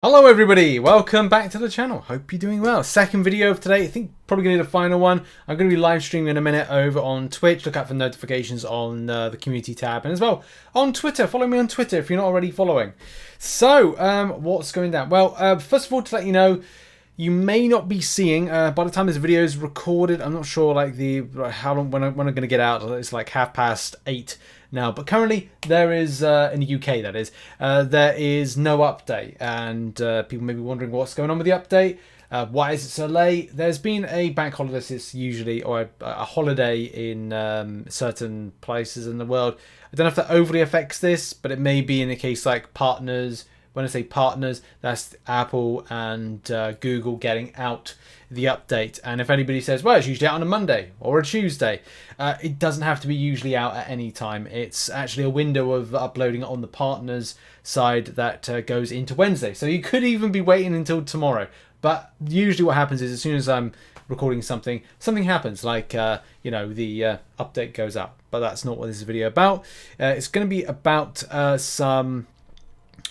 Hello everybody, welcome back to the channel. Hope you're doing well. Second video of today, I think probably going to be the final one. I'm going to be live streaming in a minute over on Twitch. Look out for notifications on the community tab, and as well on Twitter. Follow me on Twitter if you're not already following. So, what's going down? Well, first of all, to let you know, you may not be seeing, by the time this video is recorded, I'm not sure like how long when I'm going to get out. It's like 8:30 now, but currently there is, in the UK that is, there is no update, and people may be wondering what's going on with the update. Why is it so late? There's been a bank holiday, it's usually, or a holiday in certain places in the world. I don't know if that overly affects this, but it may be in a case like partners. When I say partners, that's Apple and Google getting out the update. And if anybody says, well, it's usually out on a Monday or a Tuesday, it doesn't have to be usually out at any time. It's actually a window of uploading it on the partners side that goes into Wednesday. So you could even be waiting until tomorrow. But usually what happens is as soon as I'm recording something happens, like, you know, the update goes out. But that's not what this video is about. It's going to be about some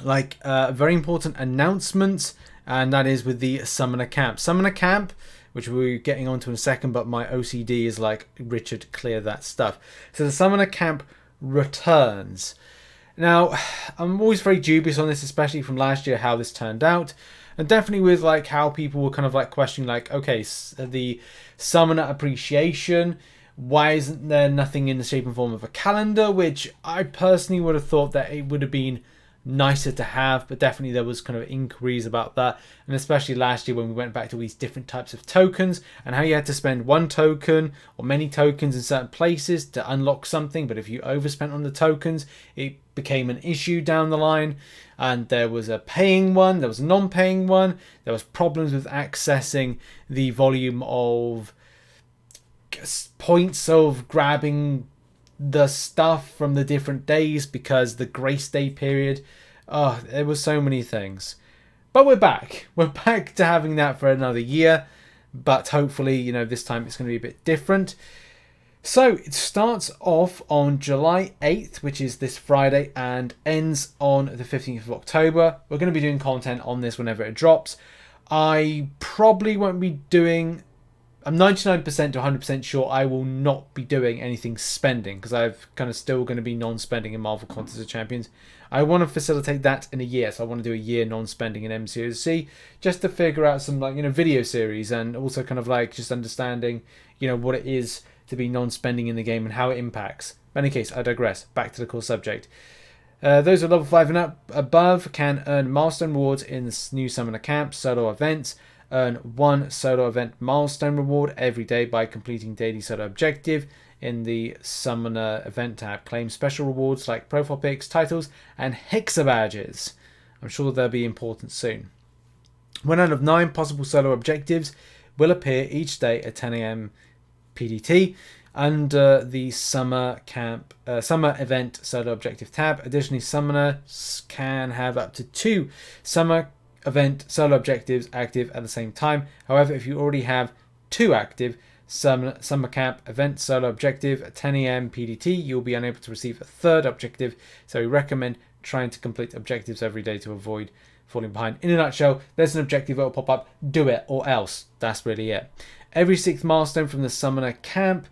very important announcements, and that is with the Summoner Camp. Summoner Camp, which we'll be getting onto in a second, but my OCD is like, Richard, clear that stuff. So the Summoner Camp returns. Now, I'm always very dubious on this, especially from last year, how this turned out. And definitely with like how people were kind of like questioning, like, okay, the Summoner Appreciation, why isn't there nothing in the shape and form of a calendar? Which I personally would have thought that it would have been nicer to have, but definitely there was kind of inquiries about that, and especially last year when we went back to these different types of tokens and how you had to spend one token or many tokens in certain places to unlock something, but if you overspent on the tokens it became an issue down the line, and there was a paying one, there was a non-paying one, there was problems with accessing the volume of points of grabbing the stuff from the different days because the grace day period, there was so many things. But we're back to having that for another year, but hopefully, you know, this time it's going to be a bit different. So it starts off on July 8th, which is this Friday, and ends on the 15th of October. We're going to be doing content on this whenever it drops. I probably won't be doing, I'm 99% to 100% sure I will not be doing anything spending, because I've kind of still going to be non-spending in Marvel Contest of Champions. I want to facilitate that in a year, so I want to do a year non-spending in MCOC, just to figure out some, like, you know, video series, and also kind of like just understanding, you know, what it is to be non-spending in the game and how it impacts. But in any case, I digress. Back to the core subject. Those at level 5 and up above can earn Milestone Awards in the new Summoner Camp solo events. Earn one solo event milestone reward every day by completing daily solo objective in the Summoner event tab. Claim special rewards like profile pics, titles, and Hexa badges. I'm sure they'll be important soon. 1 out of 9 possible solo objectives will appear each day at 10 AM PDT under the Summer Event Solo Objective tab. Additionally, summoners can have up to 2 Summer Event Solo Objectives active at the same time. However, if you already have 2 active Summer Camp Event Solo Objective at 10 AM PDT, you'll be unable to receive a 3rd objective. So we recommend trying to complete objectives every day to avoid falling behind. In a nutshell, there's an objective that will pop up. Do it or else. That's really it. Every 6th milestone from the Summoner Camp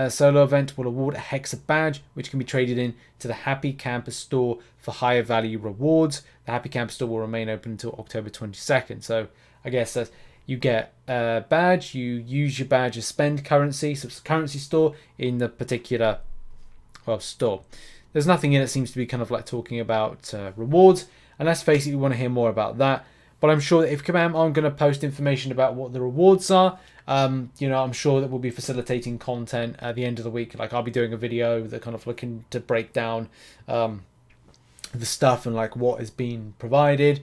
solo event will award a Hexa badge, which can be traded in to the Happy Camper store for higher value rewards. The Happy Camper store will remain open until October 22nd. So I guess that you get a badge, you use your badge as spend currency, so it's a currency store in the particular store. There's nothing in it seems to be kind of like talking about rewards, and let's face it, we want to hear more about that. But I'm sure that if Kabam aren't going to post information about what the rewards are, you know, I'm sure that we'll be facilitating content at the end of the week. Like, I'll be doing a video that kind of looking to break down the stuff and like what is being provided.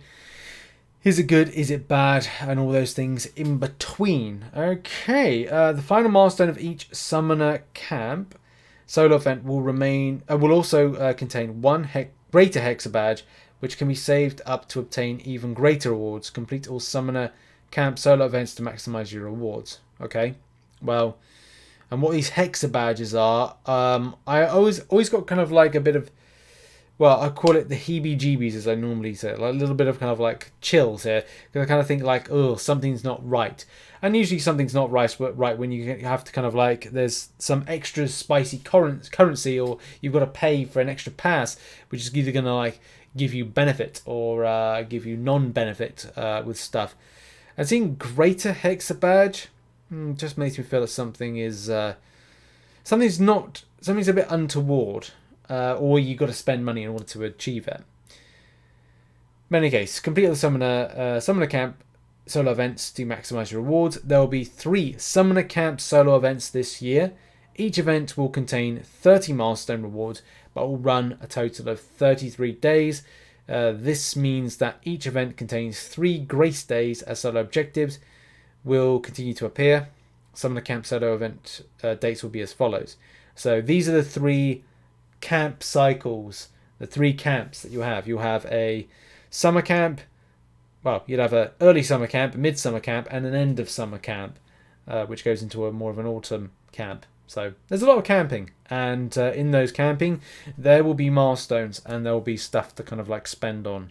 Is it good? Is it bad? And all those things in between. Okay, the final milestone of each Summoner Camp solo event will also contain one greater Hexa badge, which can be saved up to obtain even greater rewards. Complete all Summoner Camp solo events to maximize your rewards. Okay, well, and what these Hexa badges are, I always got kind of like a bit of well, I call it the heebie-jeebies, as I normally say, like a little bit of kind of like chills here, because I kind of think like, oh, something's not right. And usually something's not right when you have to kind of like, there's some extra spicy currency, or you've got to pay for an extra pass, which is either going to like give you benefit or give you non-benefit with stuff. And seeing greater Hexa badge just makes me feel that something is something's a bit untoward. Or you got to spend money in order to achieve it. In any case, complete the Summoner Camp solo events to maximise your rewards. There will be 3 Summoner Camp solo events this year. Each event will contain 30 milestone rewards, but will run a total of 33 days. This means that each event contains 3 grace days as solo objectives will continue to appear. Summoner Camp solo event dates will be as follows. So these are the 3 camp cycles, the 3 camps that you have. You'll have a summer camp, well, you'd have an early summer camp, a midsummer camp, and an end of summer camp, which goes into a more of an autumn camp. So there's a lot of camping, and in those camping there will be milestones and there will be stuff to kind of like spend on.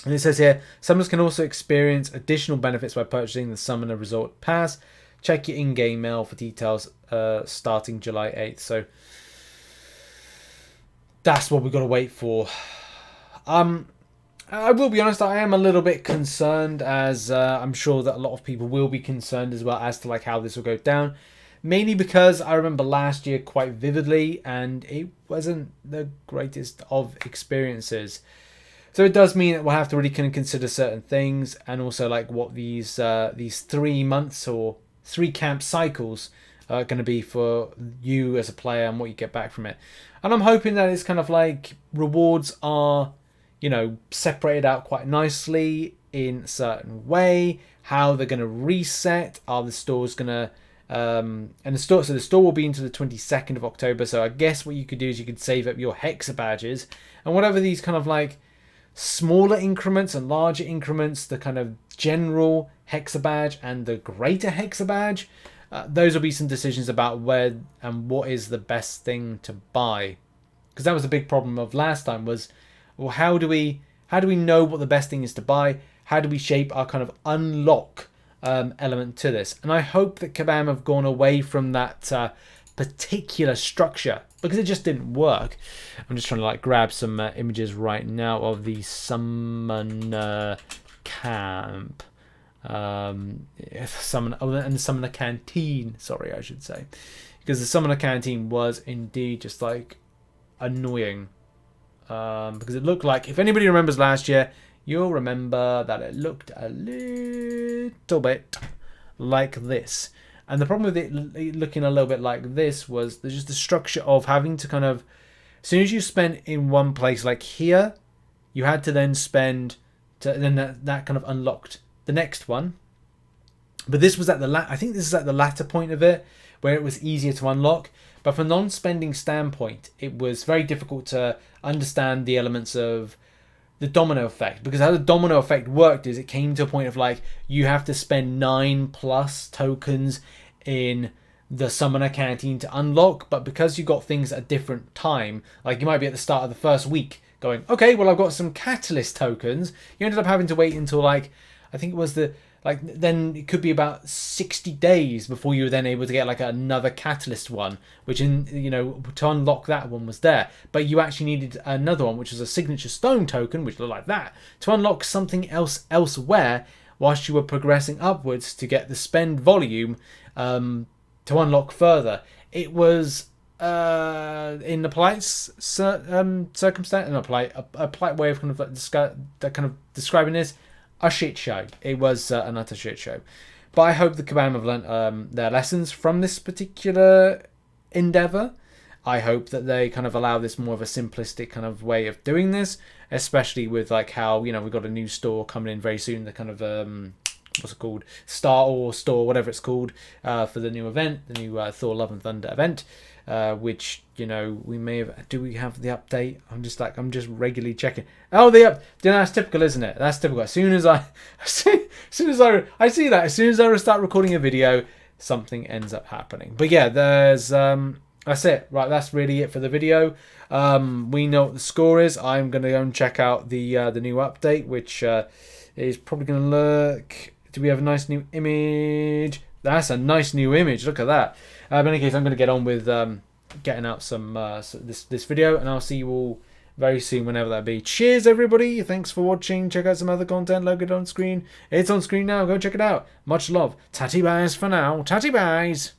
And it says here, summoners can also experience additional benefits by purchasing the Summoner Resort Pass. Check your in-game mail for details starting July 8th. So that's what we've got to wait for. I will be honest, I am a little bit concerned, as I'm sure that a lot of people will be concerned as well as to like how this will go down. Mainly because I remember last year quite vividly and it wasn't the greatest of experiences. So it does mean that we'll have to really kind of consider certain things, and also like what these 3 months or 3 camp cycles are going to be for you as a player and what you get back from it. And I'm hoping that it's kind of like rewards are, you know, separated out quite nicely in a certain way. How they're going to reset. Are the stores going to and the store will be into the 22nd of October. So I guess what you could do is you could save up your Hexa badges, and whatever these kind of like smaller increments and larger increments, the kind of general Hexa badge and the greater Hexa badge, those will be some decisions about where and what is the best thing to buy. Because that was the big problem of last time was, well, how do we know what the best thing is to buy? How do we shape our kind of unlock element to this? And I hope that Kabam have gone away from that particular structure, because it just didn't work. I'm just trying to like grab some images right now of the Summoner Camp. And the Summoner Canteen, sorry, I should say, because the Summoner Canteen was indeed just like annoying, because it looked like, if anybody remembers last year, you'll remember that it looked a little bit like this. And the problem with it looking a little bit like this was there's just the structure of having to kind of, as soon as you spent in one place like here, you had to then spend to, then that kind of unlocked the next one. But this was at the I think this is at the latter point of it where it was easier to unlock. But from a non-spending standpoint, it was very difficult to understand the elements of the domino effect, because how the domino effect worked is it came to a point of like you have to spend 9+ tokens in the Summoner Canteen to unlock, but because you got things at a different time, like you might be at the start of the first week going, okay, well I've got some catalyst tokens, you ended up having to wait until like, I think it was then it could be about 60 days before you were then able to get like another catalyst one, which to unlock that one was there. But you actually needed another one, which was a signature stone token, which looked like that, to unlock something else elsewhere whilst you were progressing upwards to get the spend volume to unlock further. It was in the polite circumstance, and a polite way of kind of describing this, a shit show. It was an utter shit show. But I hope the Kabam have learnt their lessons from this particular endeavour. I hope that they kind of allow this more of a simplistic kind of way of doing this, especially with like how, we've got a new store coming in very soon, the kind of what's it called, Star Wars store, whatever it's called, for the new event, the new Thor Love and Thunder event, which we may have. Do we have the update? I'm just regularly checking. Oh, that's typical, isn't it? That's typical. As soon as I see that, as soon as I start recording a video, something ends up happening. But yeah, there's that's it. Right, that's really it for the video. We know what the score is. I'm going to go and check out the new update, which is probably going to look... Do we have a nice new image? That's a nice new image. Look at that. In any case, I'm going to get on with getting out some this video, and I'll see you all very soon, whenever that be. Cheers, everybody. Thanks for watching. Check out some other content. Logo on screen. It's on screen now. Go check it out. Much love. Tatty byes for now. Tatty byes.